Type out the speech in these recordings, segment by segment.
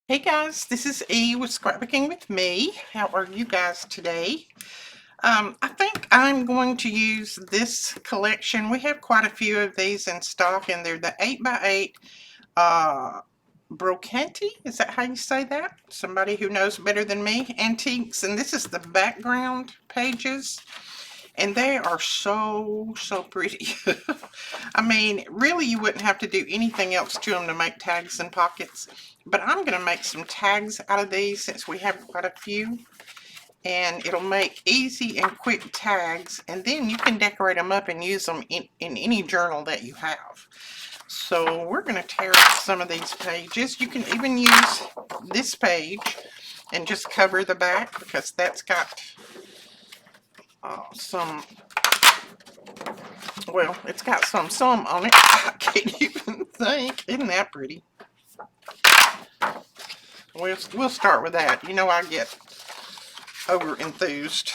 Hey guys, this is E with Scrapbooking with me. How are you guys today? I think I'm going to use this collection. We have quite a few of these in stock, and they're the 8x8 brocante. Is that how you say that? Somebody who knows better than me. Antiques, and this is the background pages. And they are so pretty. I mean, really you wouldn't have to do anything else to them to make tags and pockets. But I'm going to make some tags out of these since we have quite a few. And it'll make easy and quick tags. And then you can decorate them up and use them in any journal that you have. So we're going to tear up some of these pages. You can even use this page and just cover the back because that's got some, well, it's got some on it. I can't even think. Isn't that pretty? We'll start with that. You know I get over enthused.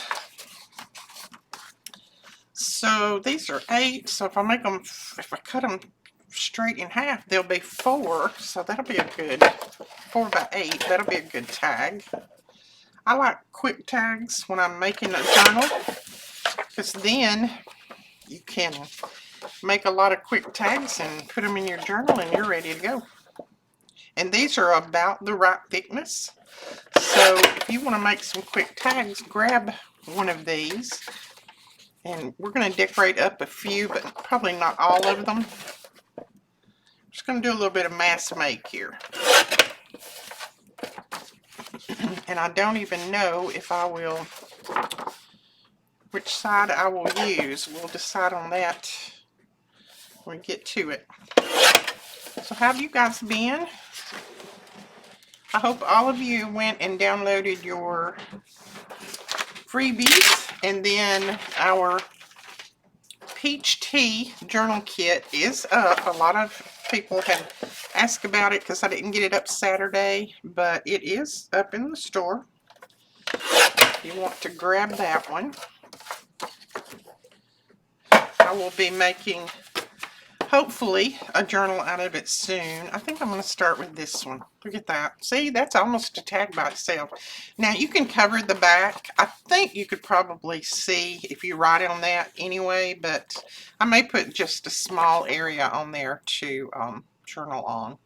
So these are 8. So if I cut them straight in half, they'll be 4. So that'll be a good 4 by 8. That'll be a good tag. I like quick tags when I'm making a journal because then you can make a lot of quick tags and put them in your journal and you're ready to go. And these are about the right thickness. So if you want to make some quick tags, grab one of these. And we're going to decorate up a few, but probably not all of them. I'm just going to do a little bit of mass make here. And I don't even know if I will, which side I will use. We'll decide on that when we get to it. So how have you guys been? I hope all of you went and downloaded your freebies, and then our peach tea journal kit is up. A lot of people have asked about it because I didn't get it up Saturday, but it is up in the store. If you want to grab that one, I will be making hopefully a journal out of it soon. I think I'm going to start with this one. Look at that. See, that's almost a tag by itself. Now you can cover the back. I think you could probably see if you write on that anyway, but I may put just a small area on there to journal on.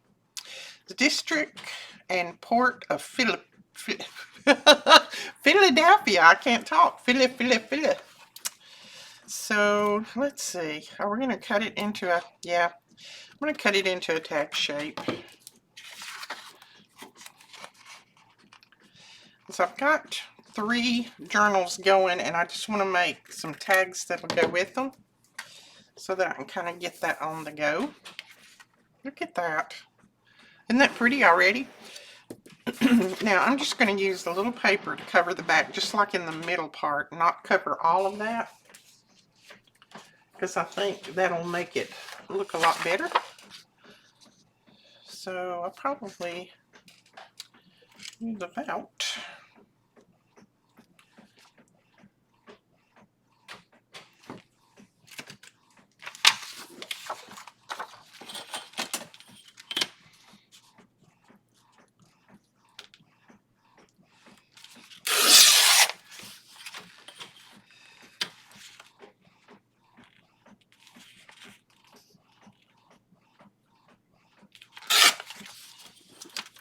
The district and port of Philadelphia. I can't talk. Philly. So let's see. Are we going to cut it into a, yeah, I'm going to cut it into a tag shape. So I've got 3 journals going, and I just want to make some tags that will go with them so that I can kind of get that on the go. Look at that. Isn't that pretty already? Now I'm just going to use the little paper to cover the back, just like in the middle part, not cover all of that, because I think that'll make it look a lot better. So I'll probably use about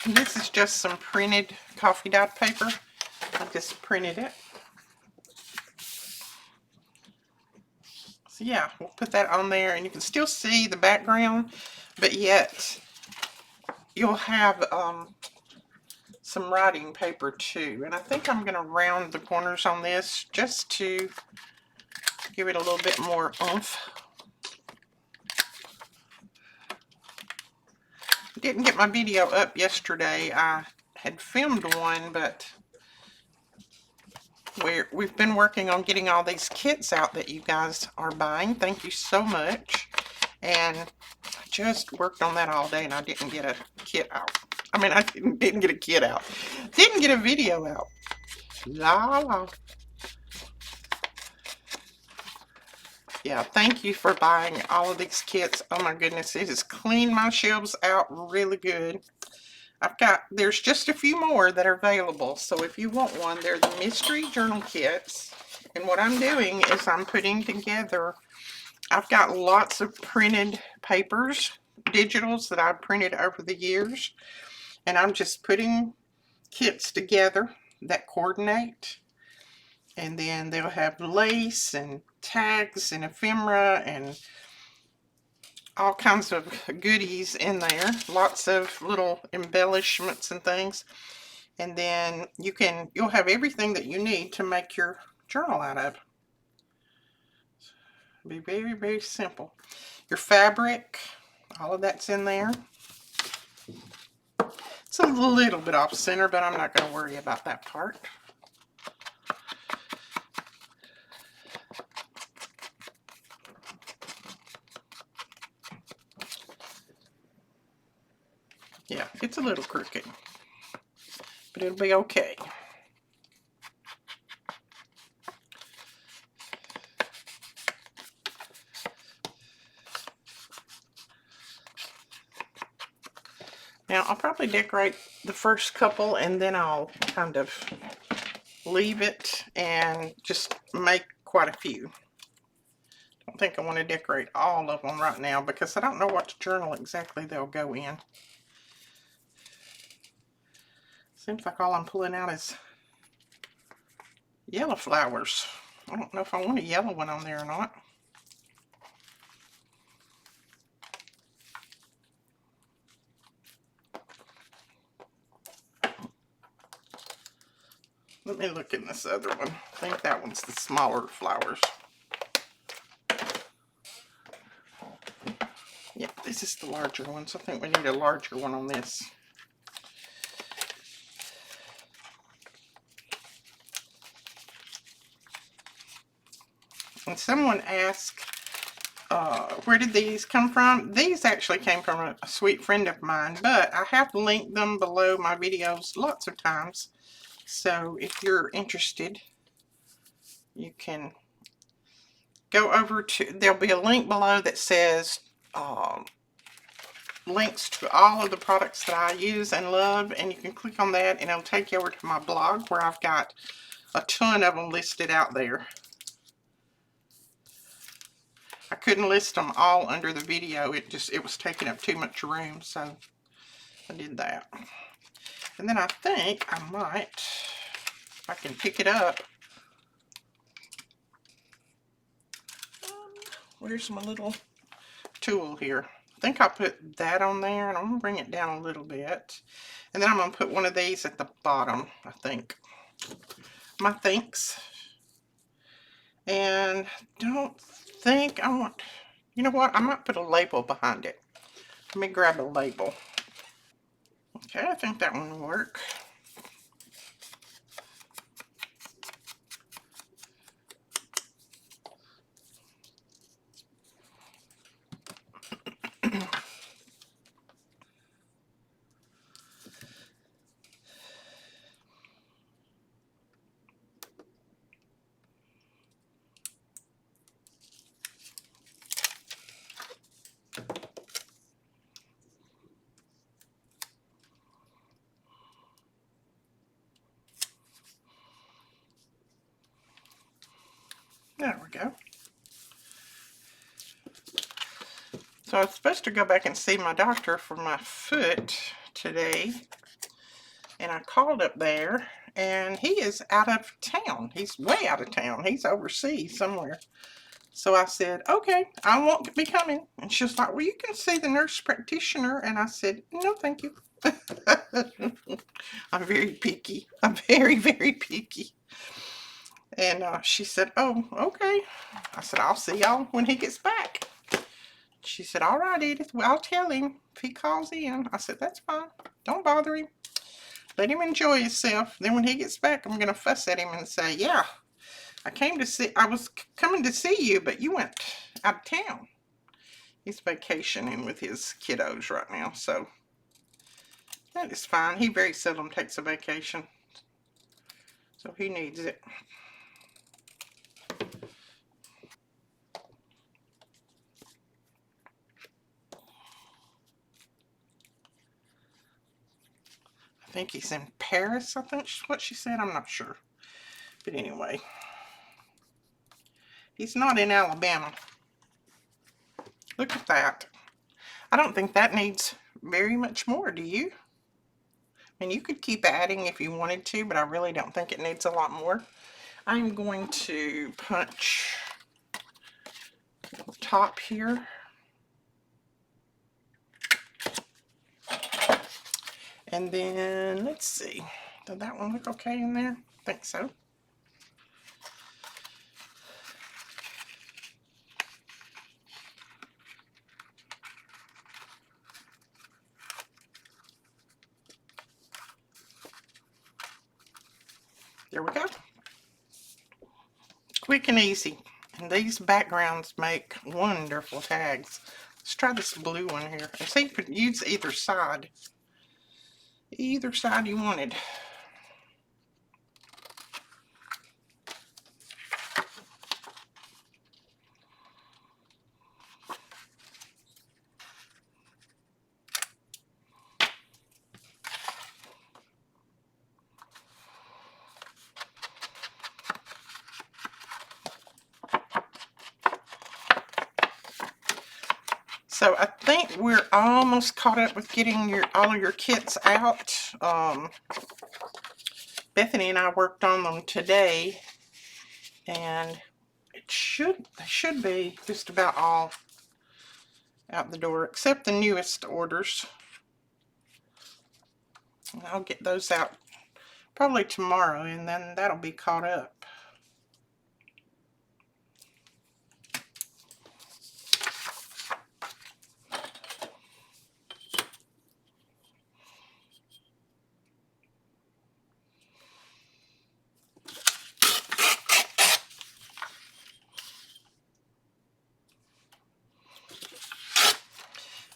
this is just some printed coffee dye paper. I just printed it. So yeah, we'll put that on there, and you can still see the background, but yet you'll have some writing paper too. And I think I'm going to round the corners on this just to give it a little bit more oomph. I didn't get my video up yesterday. I had filmed one, but we've been working on getting all these kits out that you guys are buying. Thank you so much. And I just worked on that all day, and I didn't get a kit out. I mean, I didn't get a kit out. Didn't get a video out. La. Yeah, thank you for buying all of these kits. Oh my goodness, it has cleaned my shelves out really good. There's just a few more that are available. So if you want one, they're the mystery journal kits. And what I'm doing is I'm putting together, I've got lots of printed papers, digitals that I've printed over the years. And I'm just putting kits together that coordinate. And then they'll have lace and tags and ephemera and all kinds of goodies in there. Lots of little embellishments and things. And then you'll have everything that you need to make your journal out of. It'll be very, very simple. Your fabric, all of that's in there. It's a little bit off center, but I'm not going to worry about that part. Yeah, it's a little crooked, but it'll be okay. Now, I'll probably decorate the first couple and then I'll kind of leave it and just make quite a few. I don't think I want to decorate all of them right now because I don't know what journal exactly they'll go in. Seems like all I'm pulling out is yellow flowers. I don't know if I want a yellow one on there or not. Let me look in this other one. I think that one's the smaller flowers. Yeah, this is the larger one, so I think we need a larger one on this. And someone asked, where did these come from? These actually came from a sweet friend of mine, but I have linked them below my videos lots of times. So if you're interested, you can go over to, there'll be a link below that says links to all of the products that I use and love, and you can click on that and it'll take you over to my blog where I've got a ton of them listed out there. I couldn't list them all under the video. It was taking up too much room, so I did that. And then I think I might, if I can pick it up. Where's my little tool here? I think I'll put that on there, and I'm going to bring it down a little bit. And then I'm going to put one of these at the bottom, I think. My thanks. And don't think I want, you know what? I might put a label behind it. Let me grab a label. Okay, I think that one will work. There we go. So I was supposed to go back and see my doctor for my foot today. And I called up there, and he is out of town. He's way out of town. He's overseas somewhere. So I said, okay, I won't be coming. And she was like, well, you can see the nurse practitioner. And I said, no, thank you. I'm very picky. I'm very, very picky. And she said, oh, okay. I said, I'll see y'all when he gets back. She said, all right, Edith, well, I'll tell him if he calls in. I said, that's fine. Don't bother him. Let him enjoy himself. Then when he gets back, I'm going to fuss at him and say, yeah, I was coming to see you, but you went out of town. He's vacationing with his kiddos right now, so that is fine. He very seldom takes a vacation, so he needs it. I think he's in Paris, I think is what she said. I'm not sure. But anyway, he's not in Alabama. Look at that. I don't think that needs very much more, do you? I mean, you could keep adding if you wanted to, but I really don't think it needs a lot more. I'm going to punch the top here. And then, let's see. Did that one look okay in there? I think so. There we go. Quick and easy. And these backgrounds make wonderful tags. Let's try this blue one here. And see, you could use either side. Either side you wanted. So I think we're almost caught up with getting all of your kits out. Bethany and I worked on them today, and they should be just about all out the door, except the newest orders. And I'll get those out probably tomorrow, and then that'll be caught up.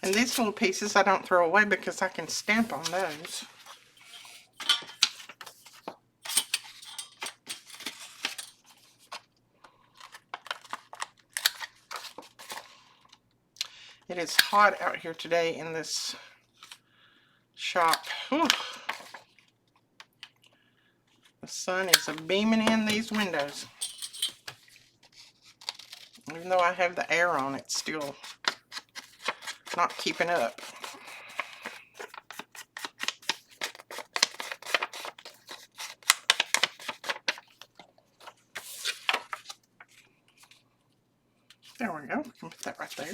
And these little pieces I don't throw away because I can stamp on those. It is hot out here today in this shop. Whew. The sun is beaming in these windows. Even though I have the air on, it's still not keeping up. There we go. We can put that right there.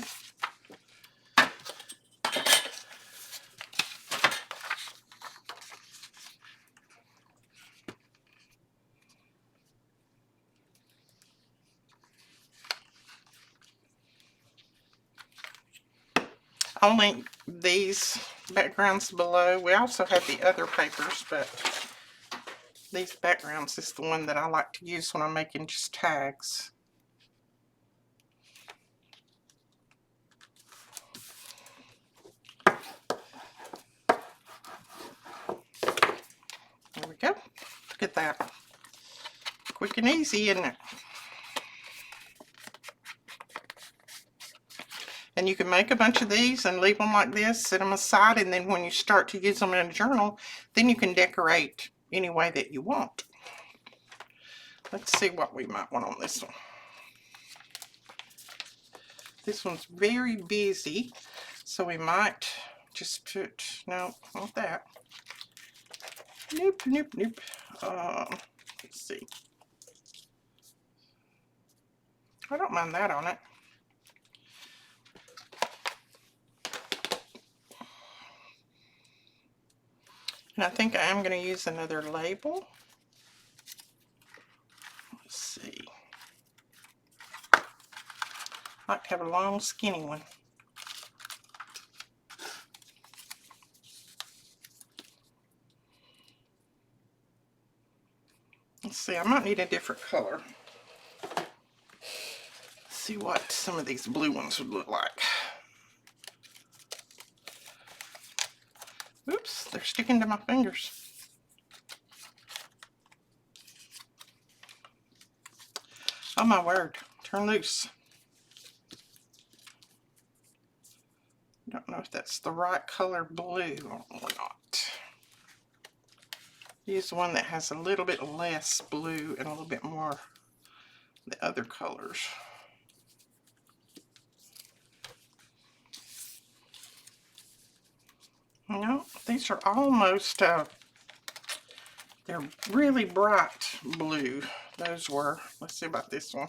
I'll link these backgrounds below. We also have the other papers, but these backgrounds is the one that I like to use when I'm making just tags. There we go. Look at that. Quick and easy, isn't it? And you can make a bunch of these and leave them like this, set them aside, and then when you start to use them in a journal, then you can decorate any way that you want. Let's see what we might want on this one. This one's very busy, so we might just put, no, not that. Nope, nope, nope. Let's see. I don't mind that on it. And I think I am going to use another label. Let's see. I like to have a long, skinny one. Let's see, I might need a different color. Let's see what some of these blue ones would look like. Oops, they're sticking to my fingers. Oh my word, turn loose. Don't know if that's the right color blue or not. use one that has a little bit less blue and a little bit more the other colors. You know, these are almost, they're really bright blue. Those were. Let's see about this one.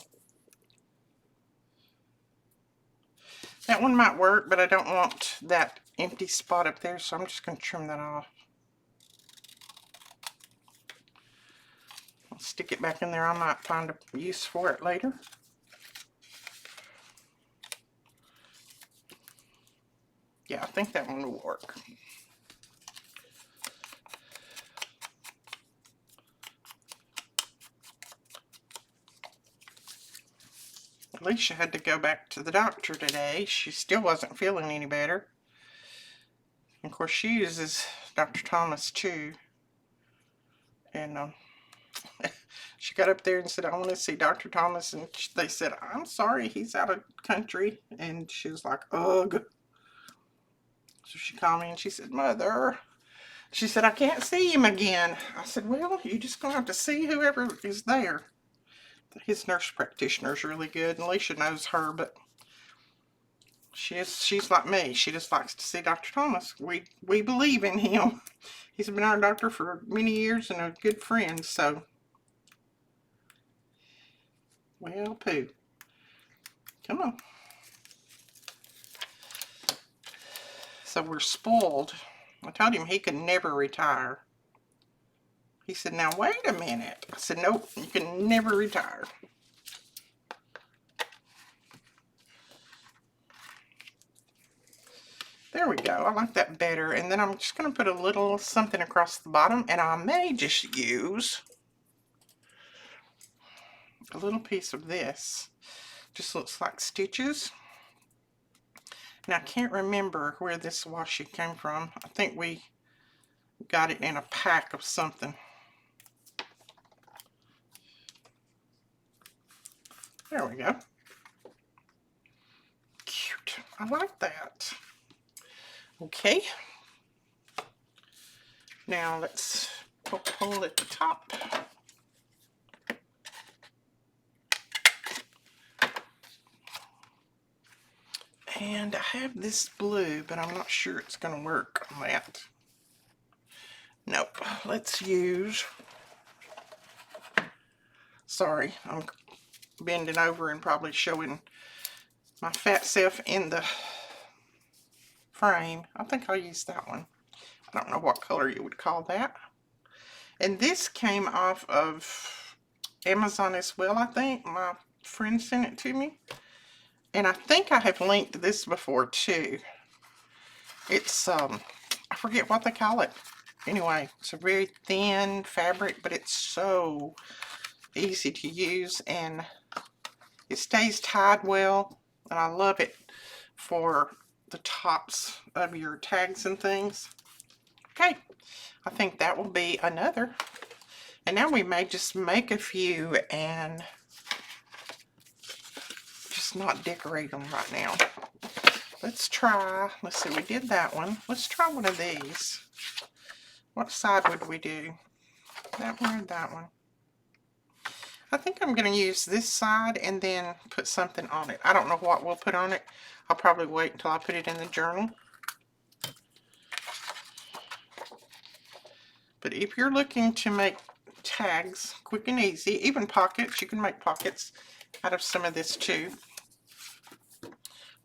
That one might work, but I don't want that empty spot up there, so I'm just going to trim that off. I'll stick it back in there. I might find a use for it later. Yeah, I think that one will work. Alicia had to go back to the doctor today. She still wasn't feeling any better. And of course, she uses Dr. Thomas too. And she got up there and said, I want to see Dr. Thomas. And they said, I'm sorry, he's out of country. And she was like, ugh. So she called me and she said, Mother, she said, I can't see him again. I said, well, you just going to have to see whoever is there. His nurse practitioner is really good, and Alicia knows her, but she's like me. She just likes to see Dr. Thomas. We believe in him. He's been our doctor for many years and a good friend, so. Well, poo. Come on. So we're spoiled. I told him he could never retire. He said, now wait a minute. I said, nope, you can never retire. There we go. I like that better. And then I'm just going to put a little something across the bottom. And I may just use a little piece of this. Just looks like stitches. And I can't remember where this washi came from. I think we got it in a pack of something. There we go. Cute. I like that. Okay. Now let's poke a hole at the top. And I have this blue, but I'm not sure it's going to work on that. Nope. Let's use... Sorry, I'm bending over and probably showing my fat self in the frame. I think I'll use that one. I don't know what color you would call that. And this came off of Amazon as well, I think. My friend sent it to me. And I think I have linked this before too. It's, I forget what they call it. Anyway, it's a very thin fabric, but it's so easy to use and it stays tied well. And I love it for the tops of your tags and things. Okay, I think that will be another. And now we may just make a few and just not decorate them right now. Let's try, let's see, we did that one. Let's try one of these. What side would we do? That one or that one? I think I'm going to use this side and then put something on it. I don't know what we'll put on it. I'll probably wait until I put it in the journal. But if you're looking to make tags quick and easy, even pockets, you can make pockets out of some of this too.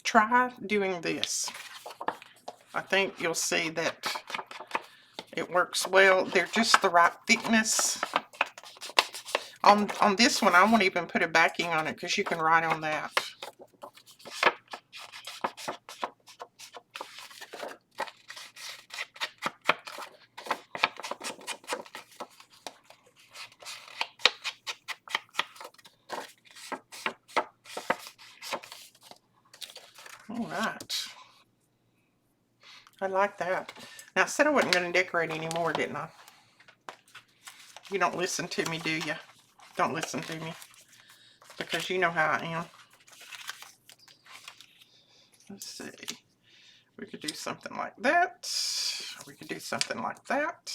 Try doing this. I think you'll see that it works well. They're just the right thickness. On this one, I won't even put a backing on it because you can write on that. All right. I like that. Now, I said I wasn't going to decorate anymore, didn't I? You don't listen to me, do you? Don't listen to me. Because you know how I am. Let's see. We could do something like that. We could do something like that.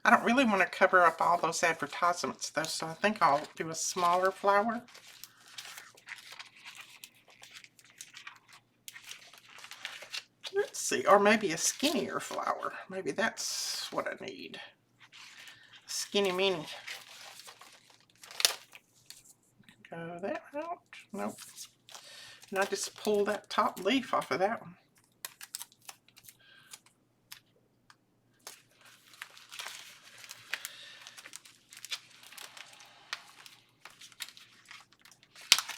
I don't really want to cover up all those advertisements though, so I think I'll do a smaller flower. Let's see, or maybe a skinnier flower. Maybe that's what I need. Skinny mini. Go that out. Nope. And I just pull that top leaf off of that one.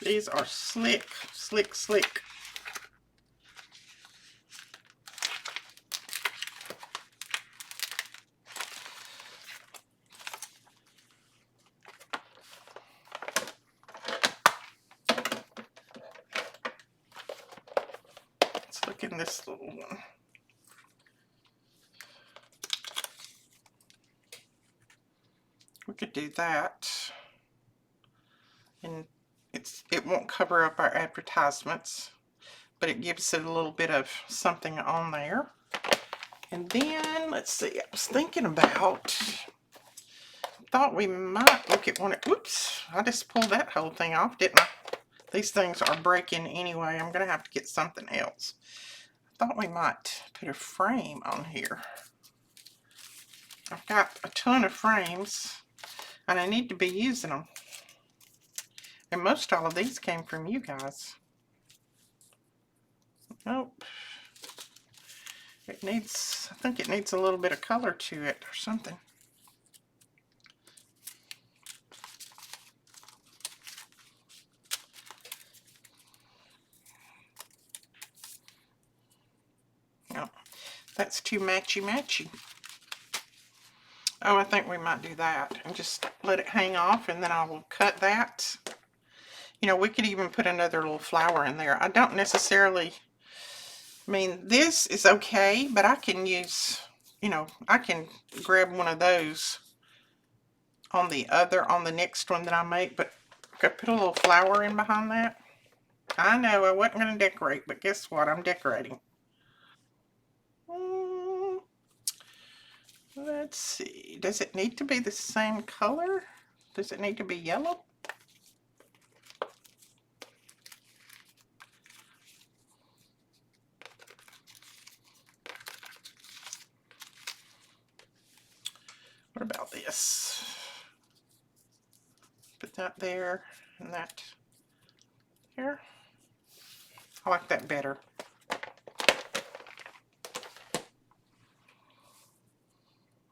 These are slick, slick, slick. Let's look in this little one. We could do that. And it won't cover up our advertisements, but it gives it a little bit of something on there. And then, let's see, I was thinking about, thought we might look at one of, oops, I just pulled that whole thing off, didn't I? These things are breaking anyway. I'm going to have to get something else. I thought we might put a frame on here. I've got a ton of frames, and I need to be using them. And most all of these came from you guys. Nope. It needs, I think it needs a little bit of color to it or something. No, that's too matchy-matchy. Oh, I think we might do that and just let it hang off, and then I will cut that. You know, we could even put another little flower in there. I don't necessarily, I mean, this is okay, but I can use, you know, I can grab one of those on the next one that I make, but could put a little flower in behind that. I know I wasn't going to decorate, but guess what? I'm decorating. Let's see. Does it need to be the same color? Does it need to be yellow? What about this? Put that there and that here. I like that better.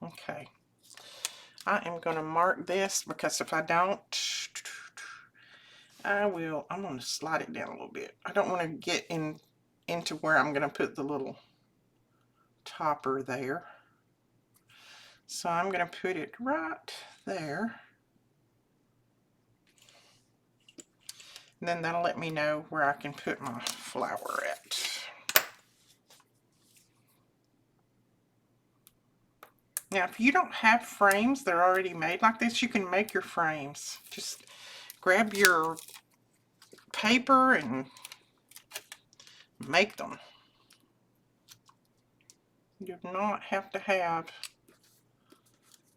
Okay. I am going to mark this because if I don't, I'm going to slide it down a little bit. I don't want to get into where I'm going to put the little topper there. So I'm going to put it right there. And then that'll let me know where I can put my flower at. Now, if you don't have frames that are already made like this, you can make your frames. Just grab your paper and make them. You do not have to have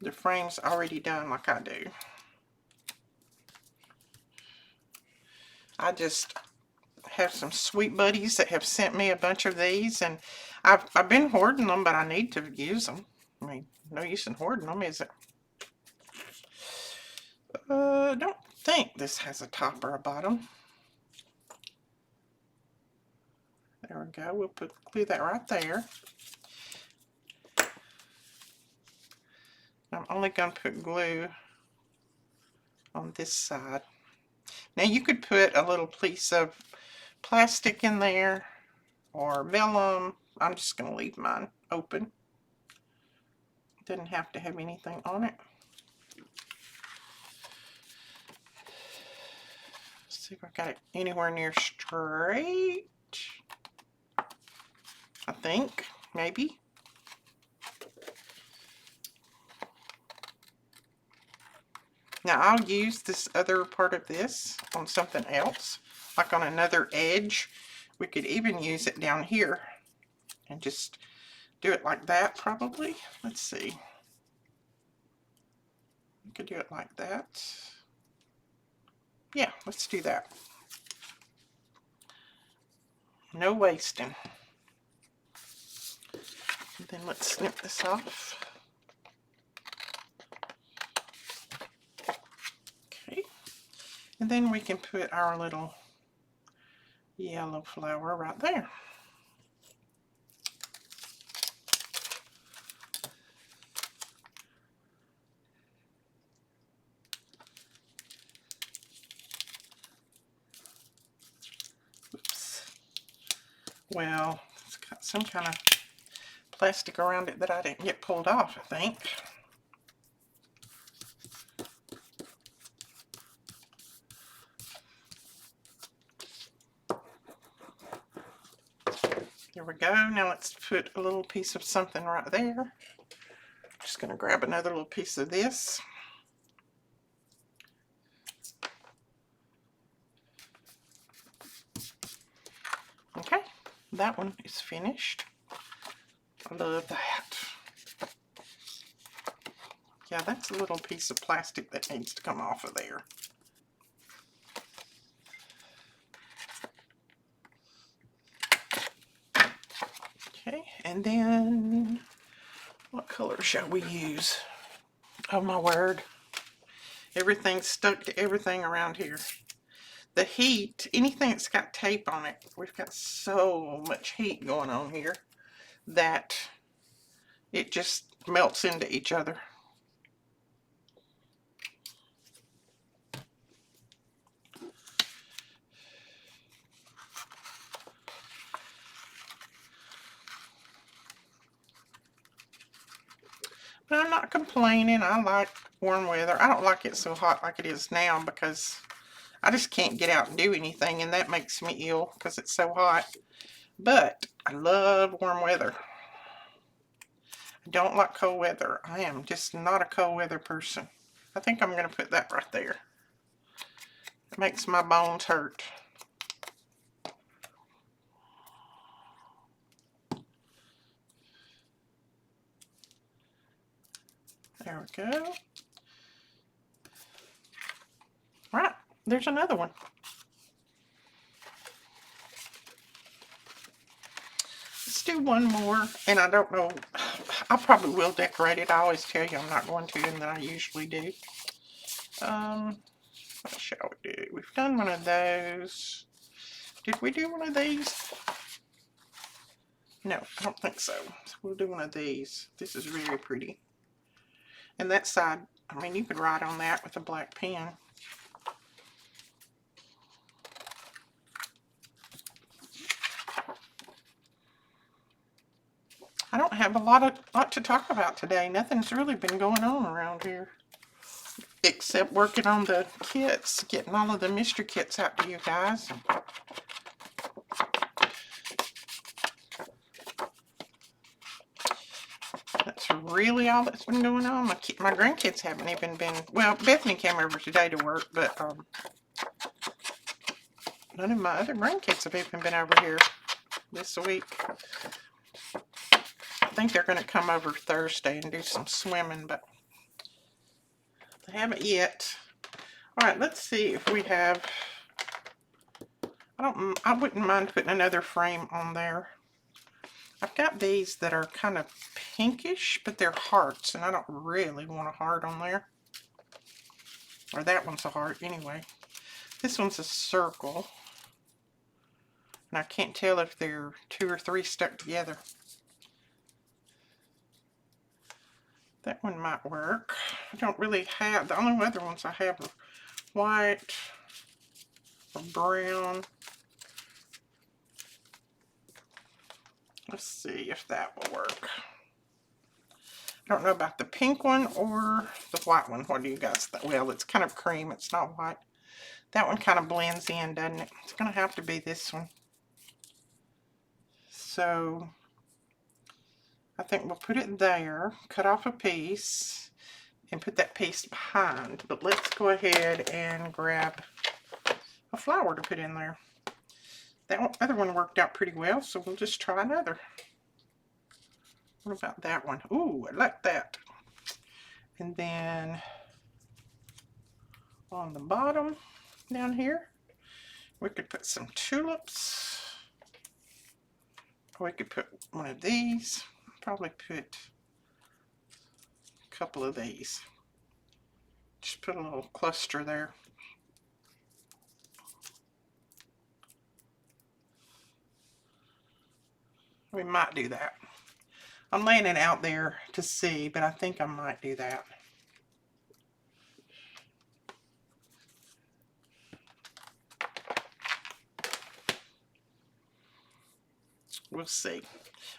the frames already done like I do. I just have some sweet buddies that have sent me a bunch of these, and I've been hoarding them, but I need to use them. I mean, no use in hoarding them, is it? I don't think this has a top or a bottom. There we go. We'll glue that right there. I'm only going to put glue on this side. Now you could put a little piece of plastic in there or vellum. I'm just going to leave mine open. Doesn't have to have anything on it. Let's see if I got it anywhere near straight. I think, maybe. Now I'll use this other part of this on something else, like on another edge. We could even use it down here and just do it like that probably. Let's see. You could do it like that. Yeah, let's do that. No wasting. And then let's snip this off. Okay. And then we can put our little yellow flower right there. Oops. Well, it's got some kind of plastic around it that I didn't get pulled off, I think. There we go. Now let's put a little piece of something right there. Just going to grab another little piece of this. Okay, that one is finished. I love that. Yeah, that's a little piece of plastic that needs to come off of there. Okay, and then what color shall we use? Oh my word. Everything's stuck to everything around here. The heat, anything that's got tape on it, we've got so much heat going on here that it just melts into each other. But I'm not complaining. I like warm weather. I don't like it so hot like it is now because I just can't get out and do anything, and that makes me ill because it's so hot. But I love warm weather. I don't like cold weather. I am just not a cold weather person. I think I'm going to put that right there. It makes my bones hurt. There we go. Right, there's another one. Let's do one more, and I don't know, I probably will decorate it. I always tell you I'm not going to, and then I usually do. What shall we do? We've done one of those. Did we do one of these? No, I don't think so. So we'll do one of these. This is really pretty. And that side, I mean, you could write on that with a black pen. I don't have a lot to talk about today. Nothing's really been going on around here. Except working on the kits, getting all of the mystery kits out to you guys. That's really all that's been going on. My grandkids haven't even been, well, Bethany came over today to work, but none of my other grandkids have even been over here this week. I think they're going to come over Thursday and do some swimming, but they haven't yet. All right, let's see if we have, I wouldn't mind putting another frame on there. I've got these that are kind of pinkish, but they're hearts, and I don't really want a heart on there. Or that one's a heart anyway. This one's a circle. And I can't tell if they're 2 or 3 stuck together. That one might work. I don't really have, the only other ones I have are white or brown. Let's see if that will work. I don't know about the pink one or the white one. What do you guys think? Well, it's kind of cream. It's not white. That one kind of blends in, doesn't it? It's going to have to be this one. So I think we'll put it there, cut off a piece, and put that piece behind. But let's go ahead and grab a flower to put in there. That other one worked out pretty well, so we'll just try another. What about that one? Ooh, I like that. And then on the bottom down here. We could put some tulips. Or we could put one of these. Probably put a couple of these. Just put a little cluster there. We might do that. I'm laying it out there to see, but I think I might do that. We'll see.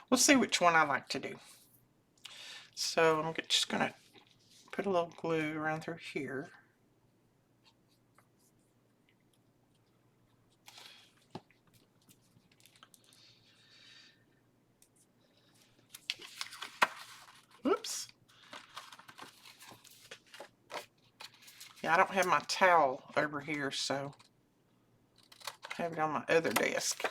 We'll see which one I like to do. So I'm just going to put a little glue around through here. Oops. Yeah, I don't have my towel over here, so I have it on my other desk.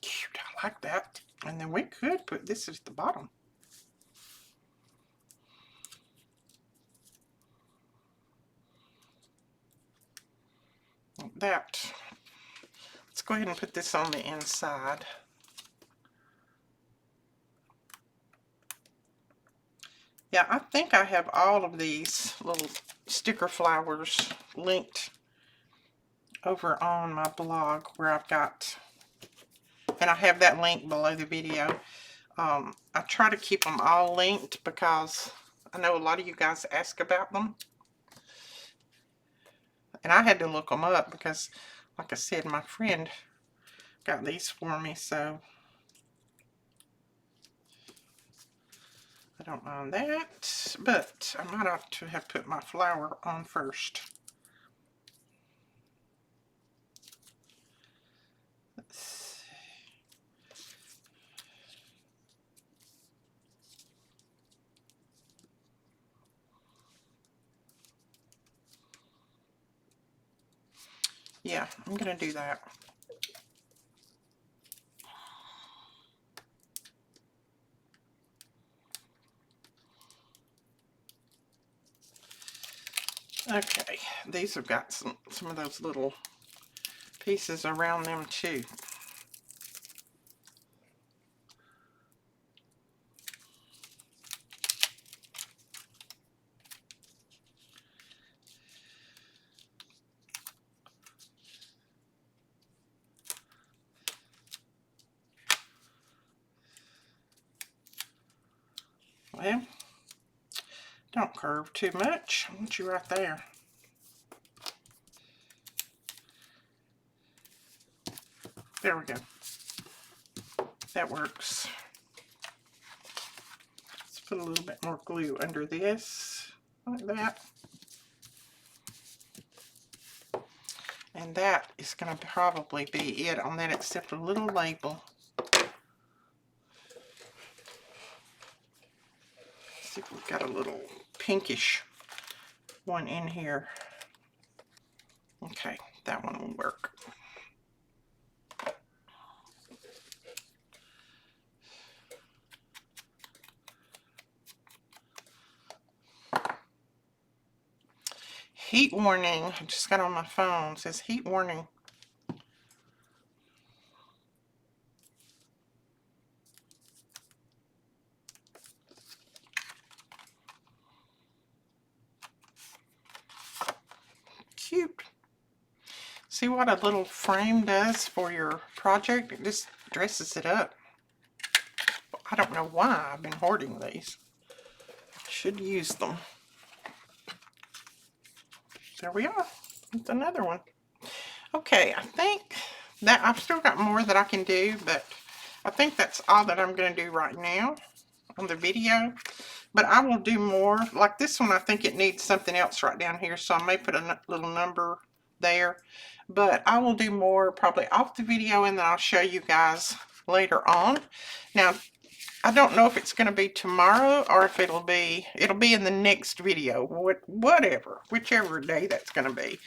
Cute, I like that. And then we could put this at the bottom. Like that. Let's go ahead and put this on the inside. Yeah, I think I have all of these little sticker flowers linked over on my blog where I've got, and I have that link below the video. I try to keep them all linked because I know a lot of you guys ask about them. And I had to look them up because, like I said, my friend got these for me, so I don't mind that. But I might have to have put my flower on first. Let's see. Yeah, I'm going to do that. Okay, these have got some of those little pieces around them too. Well, don't curve too much. I want you right there. There we go. That works. Let's put a little bit more glue under this, like that. And that is going to probably be it on that, except a little label. See if we've got a little pinkish one in here. Okay, that one will work. Heat warning. I just got on my phone. It says heat warning. Cute. See what a little frame does for your project? It just dresses it up. I don't know why I've been hoarding these. Should use them. There we are. It's another one. Okay, I think that I've still got more that I can do, but I think that's all that I'm going to do right now on the video. But I will do more. Like this one, I think it needs something else right down here, so I may put a little number there. But I will do more probably off the video, and then I'll show you guys later on. Now, I don't know if it's going to be tomorrow or if it'll be in the next video, whatever, whichever day that's going to be.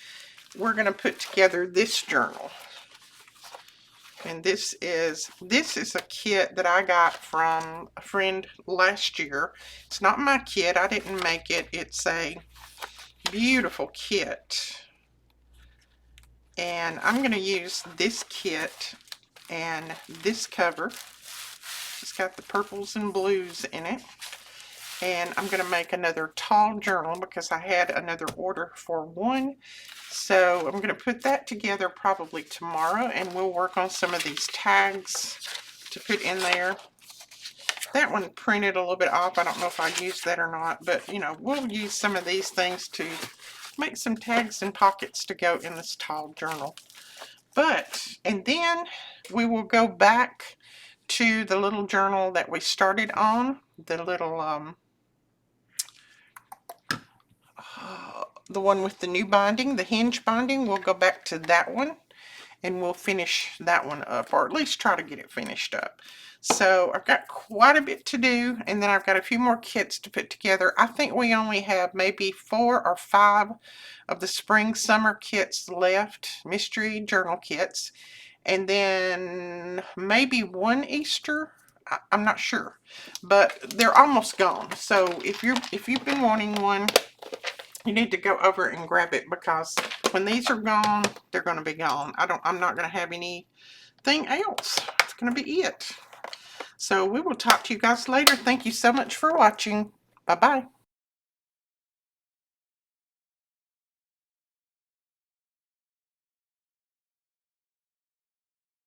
We're going to put together this journal. And this is a kit that I got from a friend last year. It's not my kit. I didn't make it. It's a beautiful kit. And I'm going to use this kit and this cover. It's got the purples and blues in it. And I'm going to make another tall journal because I had another order for one. So I'm going to put that together probably tomorrow, and we'll work on some of these tags to put in there. That one printed a little bit off. I don't know if I used that or not, but you know, we'll use some of these things to make some tags and pockets to go in this tall journal. And then we will go back to the little journal that we started on, the little the one with the new binding, the hinge binding. We'll go back to that one and we'll finish that one up, or at least try to get it finished up. So I've got quite a bit to do, and then I've got a few more kits to put together. I think we only have maybe 4 or 5 of the spring summer kits left, mystery journal kits, and then maybe 1 Easter. I'm not sure, but they're almost gone. So if you've been wanting one, you need to go over and grab it, because when these are gone, they're going to be gone. I'm not going to have anything else. It's going to be it. So we will talk to you guys later. Thank you so much for watching. Bye-bye.